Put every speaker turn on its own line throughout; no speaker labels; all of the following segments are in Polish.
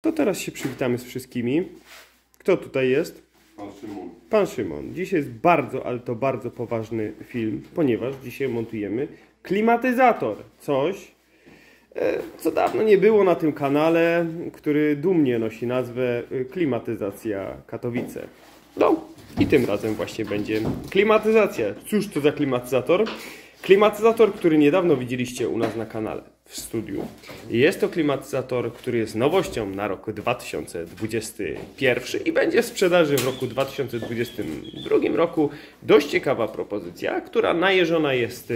To teraz się przywitamy z wszystkimi. Kto tutaj jest?
Pan Szymon.
Pan Szymon. Dzisiaj jest bardzo, ale to bardzo poważny film, ponieważ dzisiaj montujemy klimatyzator. Coś, co dawno nie było na tym kanale, który dumnie nosi nazwę Klimatyzacja Katowice. No i tym razem właśnie będzie klimatyzacja. Cóż to za klimatyzator? Klimatyzator, który niedawno widzieliście u nas na kanale, w studiu. Jest to klimatyzator, który jest nowością na rok 2021 i będzie w sprzedaży w roku 2022 roku. Dość ciekawa propozycja, która najeżona jest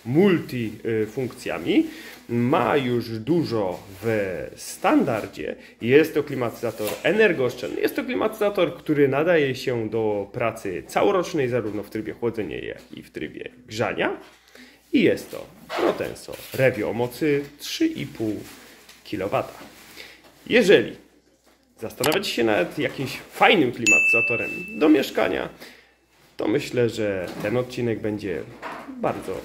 multifunkcjami. Ma już dużo w standardzie. Jest to klimatyzator energooszczędny. Jest to klimatyzator, który nadaje się do pracy całorocznej, zarówno w trybie chłodzenia, jak i w trybie grzania. I jest to Rotenso Revio o mocy 3,5 kW. Jeżeli zastanawiacie się nad jakimś fajnym klimatyzatorem do mieszkania, to myślę, że ten odcinek będzie bardzo,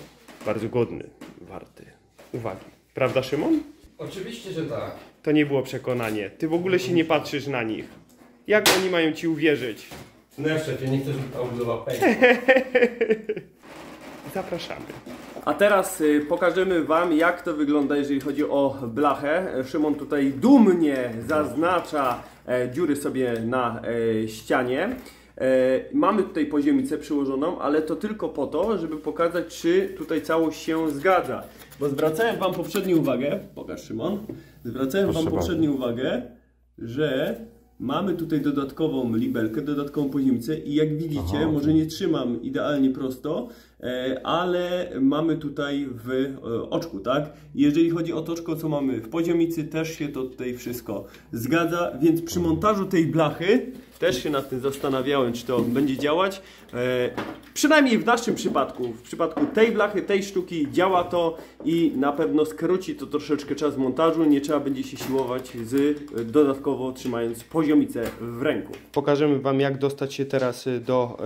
bardzo godny, warty uwagi. Prawda, Szymon?
Oczywiście, że tak.
To nie było przekonanie. Ty w ogóle się nie patrzysz na nich. Jak oni mają ci uwierzyć?
No ja szefie, nie chcę, żeby ta budowa pękła.
Zapraszamy.
A teraz pokażemy Wam, jak to wygląda, jeżeli chodzi o blachę. Szymon tutaj dumnie zaznacza dziury sobie na ścianie. Mamy tutaj poziomicę przyłożoną, ale to tylko po to, żeby pokazać, czy tutaj całość się zgadza. Bo zwracałem Wam poprzednio uwagę, pokaż Szymon, zwracałem Wam poprzednio uwagę, że mamy tutaj dodatkową libelkę, dodatkową poziomicę i jak widzicie, może nie trzymam idealnie prosto, ale mamy tutaj w oczku, tak? Jeżeli chodzi o to oczko, co mamy w poziomicy, też się to tutaj wszystko zgadza, więc przy montażu tej blachy też się nad tym zastanawiałem, czy to będzie działać. Przynajmniej w naszym przypadku, w przypadku tej blachy, tej sztuki działa to i na pewno skróci to troszeczkę czas montażu. Nie trzeba będzie się siłować dodatkowo trzymając poziomicę w ręku.
Pokażemy Wam, jak dostać się teraz do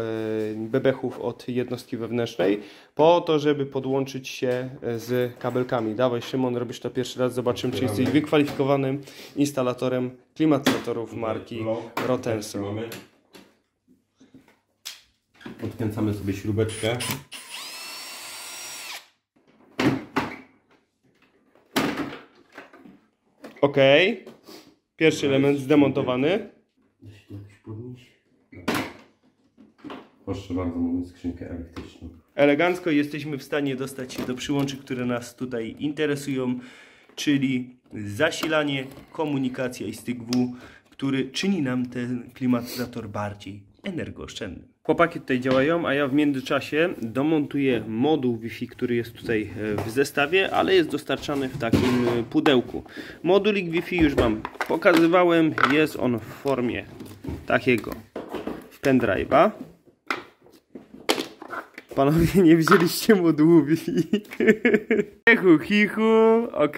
bebechów od jednostki wewnętrznej, po to, żeby podłączyć się z kabelkami. Dawaj, Szymon, robisz to pierwszy raz, zobaczymy, czy jesteś wykwalifikowanym instalatorem klimatyzatorów marki Rotenso.
Odkręcamy sobie śrubeczkę.
Ok. Pierwszy element zdemontowany.
Proszę bardzo, mamy skrzynkę elektryczną.
Elegancko jesteśmy w stanie dostać się do przyłączy, które nas tutaj interesują, czyli zasilanie, komunikacja i styk W, który czyni nam ten klimatyzator bardziej energooszczędny.
Chłopaki tutaj działają, a ja w międzyczasie domontuję moduł Wi-Fi, który jest tutaj w zestawie, ale jest dostarczany w takim pudełku. Modulik Wi-Fi już Wam pokazywałem, jest on w formie takiego pendrive'a. Panowie, nie wzięliście modułu Wi-Fi. Chichu, chichu, ok,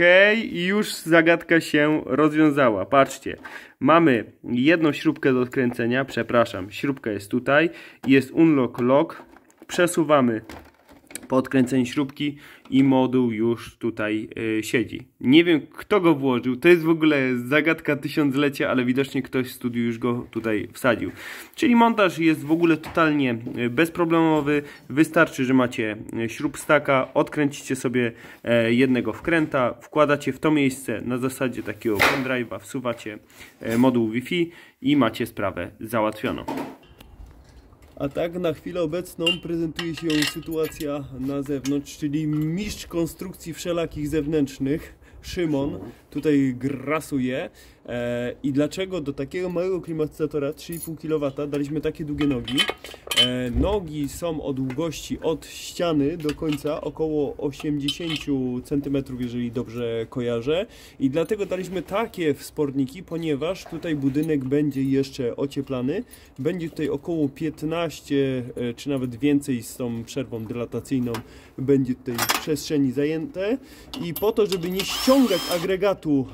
i już zagadka się rozwiązała. Patrzcie, mamy jedną śrubkę do odkręcenia, przepraszam, śrubka jest tutaj, jest unlock lock, przesuwamy po odkręceniu śrubki i moduł już tutaj siedzi. Nie wiem, kto go włożył, to jest w ogóle zagadka tysiąclecia, ale widocznie ktoś w studiu już go tutaj wsadził. Czyli montaż jest w ogóle totalnie bezproblemowy, wystarczy, że macie śrubstaka, odkręcicie sobie jednego wkręta, wkładacie w to miejsce na zasadzie takiego pendrive'a, wsuwacie moduł Wi-Fi i macie sprawę załatwioną.
A tak na chwilę obecną prezentuje się sytuacja na zewnątrz, czyli mistrz konstrukcji wszelakich zewnętrznych, Szymon, tutaj grasuje. I dlaczego do takiego małego klimatyzatora 3,5 kW daliśmy takie długie nogi? Nogi są o długości od ściany do końca około 80 cm, jeżeli dobrze kojarzę. I dlatego daliśmy takie wsporniki, ponieważ tutaj budynek będzie jeszcze ocieplany. Będzie tutaj około 15 czy nawet więcej z tą przerwą dylatacyjną będzie tutaj przestrzeni zajęte. I po to, żeby nie ściągać agregatu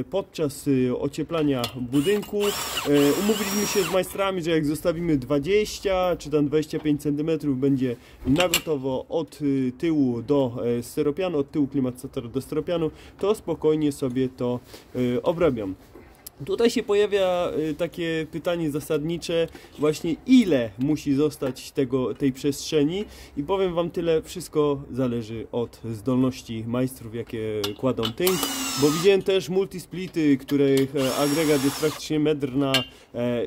podczas ocieplania budynku, umówiliśmy się z majstrami, że jak zostawimy 20 czy tam 25 cm będzie na gotowo od tyłu do styropianu, od tyłu klimatyzatora do styropianu, to spokojnie sobie to obrabiam. Tutaj się pojawia takie pytanie zasadnicze, właśnie ile musi zostać tej przestrzeni i powiem wam tyle, wszystko zależy od zdolności majstrów, jakie kładą tynk, bo widziałem też multisplity, których agregat jest praktycznie metr na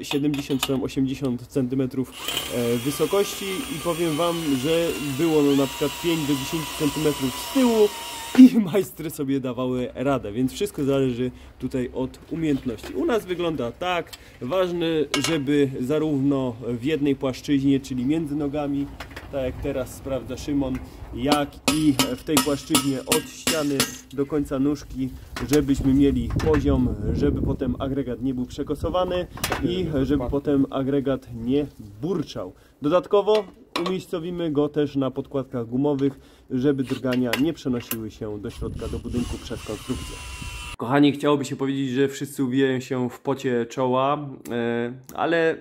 70 czy 80 cm wysokości i powiem wam, że było no na przykład 5 do 10 cm z tyłu i majstry sobie dawały radę, więc wszystko zależy tutaj od umiejętności. U nas wygląda tak, ważne, żeby zarówno w jednej płaszczyźnie, czyli między nogami, tak jak teraz sprawdza Szymon, jak i w tej płaszczyźnie od ściany do końca nóżki, żebyśmy mieli poziom, żeby potem agregat nie był przekosowany i żeby potem agregat nie burczał. Dodatkowo umiejscowimy go też na podkładkach gumowych, żeby drgania nie przenosiły się do środka, do budynku przez konstrukcję. Kochani, chciałoby się powiedzieć, że wszyscy uwijają się w pocie czoła, ale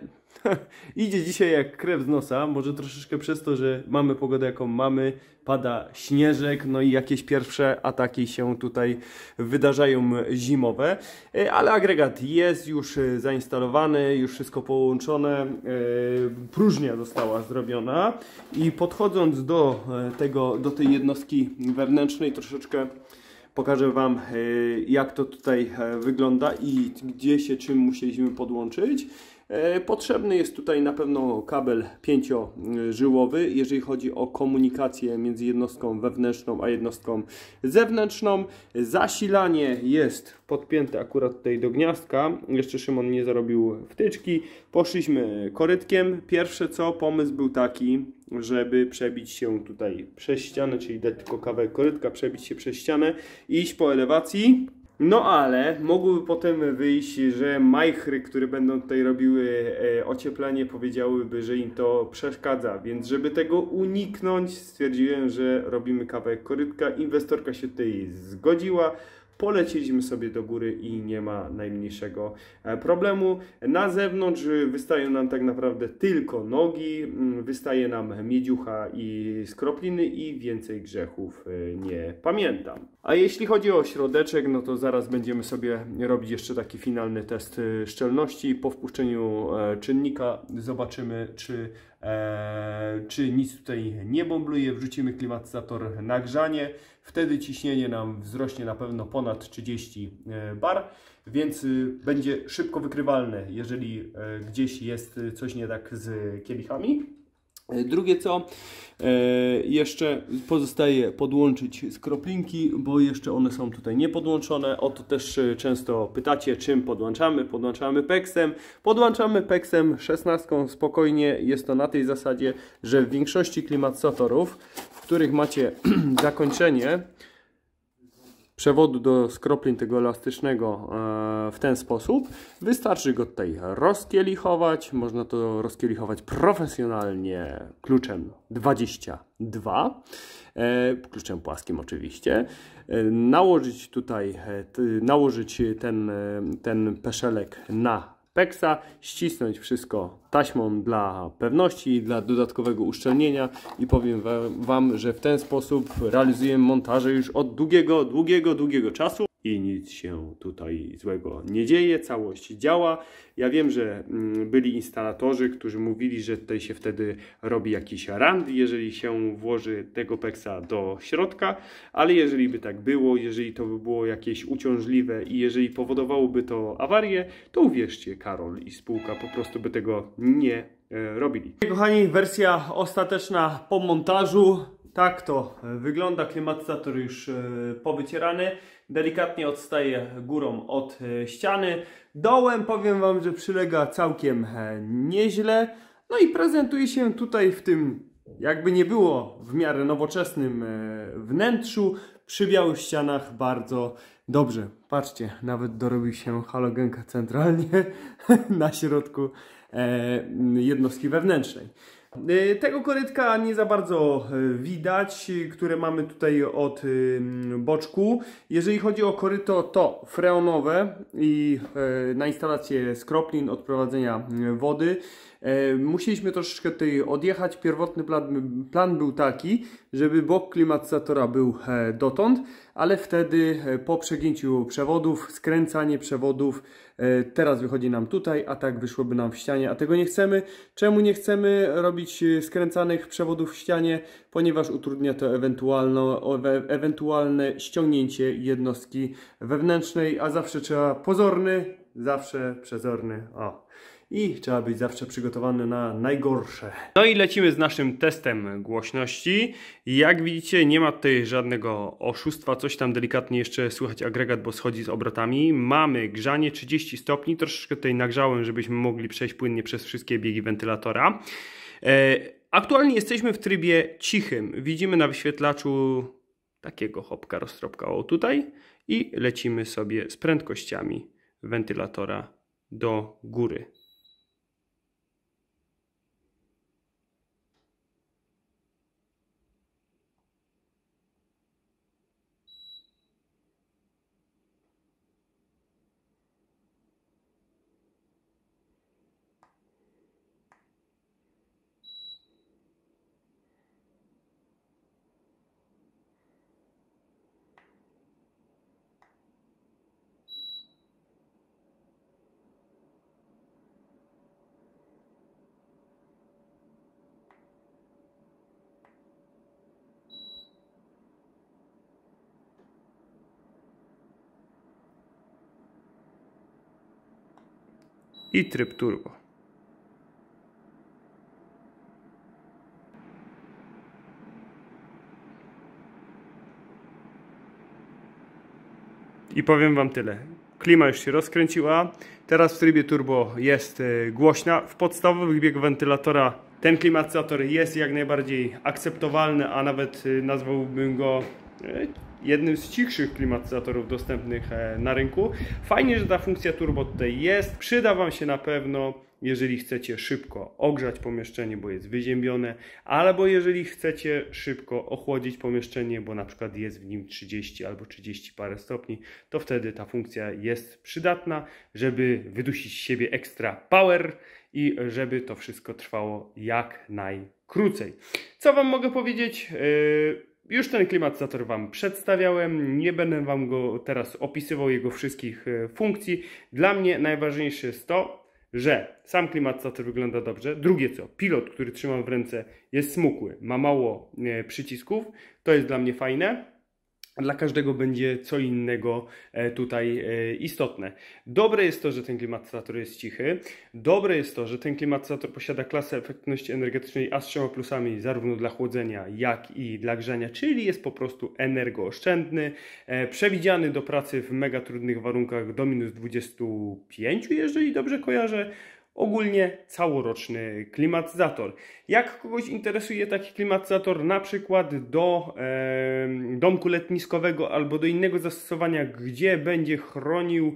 idzie dzisiaj jak krew z nosa, może troszeczkę przez to, że mamy pogodę jaką mamy, pada śnieżek, no i jakieś pierwsze ataki się tutaj wydarzają zimowe, ale agregat jest już zainstalowany, już wszystko połączone, próżnia została zrobiona i podchodząc do tej jednostki wewnętrznej troszeczkę pokażę wam, jak to tutaj wygląda i gdzie się czym musieliśmy podłączyć. Potrzebny jest tutaj na pewno kabel 5-żyłowy, jeżeli chodzi o komunikację między jednostką wewnętrzną a jednostką zewnętrzną. Zasilanie jest podpięte akurat tutaj do gniazdka. Jeszcze Szymon nie zarobił wtyczki. Poszliśmy korytkiem. Pierwsze co, pomysł był taki, żeby przebić się tutaj przez ścianę, czyli dać tylko kawałek korytka, przebić się przez ścianę i iść po elewacji. No ale mogłyby potem wyjść, że majchry, które będą tutaj robiły ocieplenie, powiedziałyby, że im to przeszkadza. Więc żeby tego uniknąć, stwierdziłem, że robimy kawałek korytka. Inwestorka się tutaj zgodziła. Polecieliśmy sobie do góry i nie ma najmniejszego problemu. Na zewnątrz wystają nam tak naprawdę tylko nogi, wystaje nam miedziucha i skropliny i więcej grzechów nie pamiętam. A jeśli chodzi o środeczek, no to zaraz będziemy sobie robić jeszcze taki finalny test szczelności. Po wpuszczeniu czynnika zobaczymy, czy nic tutaj nie bąbluje. Wrzucimy klimatyzator na grzanie. Wtedy ciśnienie nam wzrośnie na pewno ponad 30 bar, więc będzie szybko wykrywalne, jeżeli gdzieś jest coś nie tak z kielichami. Drugie co, jeszcze pozostaje podłączyć skroplinki, bo jeszcze one są tutaj niepodłączone. O to też często pytacie, czym podłączamy. Podłączamy PEX-em. Podłączamy PEX-em 16 spokojnie. Jest to na tej zasadzie, że w większości klimatyzatorów, w których macie zakończenie przewodu do skroplin tego elastycznego w ten sposób, wystarczy go tutaj rozkielichować. Można to rozkielichować profesjonalnie kluczem 22, kluczem płaskim oczywiście. Nałożyć tutaj, ten peszelek na PEX-a, ścisnąć wszystko taśmą dla pewności, dla dodatkowego uszczelnienia i powiem wam, że w ten sposób realizujemy montaże już od długiego czasu i nic się tutaj złego nie dzieje, całość działa. Ja wiem, że byli instalatorzy, którzy mówili, że tutaj się wtedy robi jakiś rand, jeżeli się włoży tego PEX-a do środka, ale jeżeli by tak było, jeżeli to by było jakieś uciążliwe i jeżeli powodowałoby to awarię, to uwierzcie, Karol i spółka po prostu by tego nie robili. Kochani, wersja ostateczna po montażu. Tak to wygląda, klimatyzator już powycierany, delikatnie odstaje górą od ściany. Dołem powiem wam, że przylega całkiem nieźle. No i prezentuje się tutaj w tym, jakby nie było, w miarę nowoczesnym wnętrzu, przy białych ścianach bardzo dobrze. Patrzcie, nawet dorobił się halogenka centralnie na środku jednostki wewnętrznej. Tego korytka nie za bardzo widać, które mamy tutaj od boczku. Jeżeli chodzi o koryto, to freonowe i na instalację skroplin, odprowadzenia wody. Musieliśmy troszeczkę tutaj odjechać. Pierwotny plan był taki, żeby bok klimatyzatora był dotąd, ale wtedy po przegięciu przewodu przewodów, skręcanie przewodów. Teraz wychodzi nam tutaj, a tak wyszłoby nam w ścianie, a tego nie chcemy. Czemu nie chcemy robić skręcanych przewodów w ścianie? Ponieważ utrudnia to ewentualne ściągnięcie jednostki wewnętrznej, a zawsze trzeba pozorny, zawsze przezorny. O. I trzeba być zawsze przygotowany na najgorsze. No i lecimy z naszym testem głośności. Jak widzicie, nie ma tutaj żadnego oszustwa. Coś tam delikatnie jeszcze słychać agregat, bo schodzi z obrotami. Mamy grzanie 30 stopni. Troszeczkę tutaj nagrzałem, żebyśmy mogli przejść płynnie przez wszystkie biegi wentylatora. Aktualnie jesteśmy w trybie cichym. Widzimy na wyświetlaczu takiego hopka roztropka o tutaj i lecimy sobie z prędkościami wentylatora do góry. I tryb turbo. I powiem wam tyle. Klima już się rozkręciła. Teraz w trybie turbo jest głośna. W podstawowych biegach wentylatora ten klimatyzator jest jak najbardziej akceptowalny, a nawet nazwałbym go jednym z cichszych klimatyzatorów dostępnych na rynku. Fajnie, że ta funkcja turbo tutaj jest. Przyda wam się na pewno, jeżeli chcecie szybko ogrzać pomieszczenie, bo jest wyziębione, albo jeżeli chcecie szybko ochłodzić pomieszczenie, bo na przykład jest w nim 30 albo 30 parę stopni, to wtedy ta funkcja jest przydatna, żeby wydusić z siebie ekstra power i żeby to wszystko trwało jak najkrócej. Co wam mogę powiedzieć? Już ten klimatyzator wam przedstawiałem, nie będę wam go teraz opisywał, jego wszystkich funkcji. Dla mnie najważniejsze jest to, że sam klimatyzator wygląda dobrze. Drugie co, pilot, który trzymam w ręce, jest smukły, ma mało przycisków, to jest dla mnie fajne. Dla każdego będzie co innego tutaj istotne. Dobre jest to, że ten klimatyzator jest cichy. Dobre jest to, że ten klimatyzator posiada klasę efektywności energetycznej A z 3 plusami zarówno dla chłodzenia, jak i dla grzania, czyli jest po prostu energooszczędny, przewidziany do pracy w mega trudnych warunkach do minus 25, jeżeli dobrze kojarzę. Ogólnie całoroczny klimatyzator. Jak kogoś interesuje taki klimatyzator na przykład do domku letniskowego albo do innego zastosowania, gdzie będzie chronił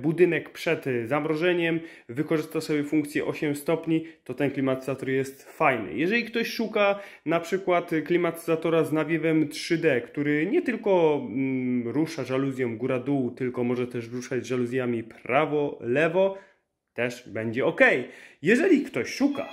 budynek przed zamrożeniem, wykorzysta sobie funkcję 8 stopni, to ten klimatyzator jest fajny. Jeżeli ktoś szuka na przykład klimatyzatora z nawiewem 3D, który nie tylko rusza żaluzją góra-dół, tylko może też ruszać żaluzjami prawo-lewo, też będzie ok. Jeżeli ktoś szuka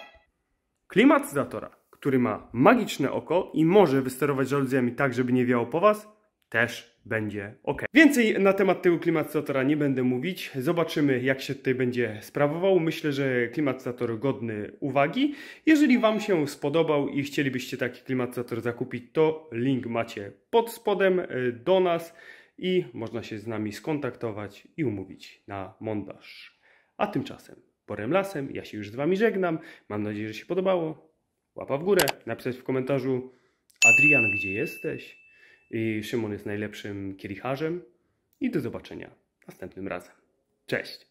klimatyzatora, który ma magiczne oko i może wysterować żaluzjami tak, żeby nie wiało po was, też będzie ok. Więcej na temat tego klimatyzatora nie będę mówić. Zobaczymy, jak się tutaj będzie sprawował. Myślę, że klimatyzator godny uwagi. Jeżeli wam się spodobał i chcielibyście taki klimatyzator zakupić, to link macie pod spodem do nas i można się z nami skontaktować i umówić na montaż. A tymczasem porem lasem, ja się już z wami żegnam. Mam nadzieję, że się podobało. Łapa w górę, napisać w komentarzu: Adrian, gdzie jesteś? I Szymon jest najlepszym kielicharzem. I do zobaczenia następnym razem. Cześć!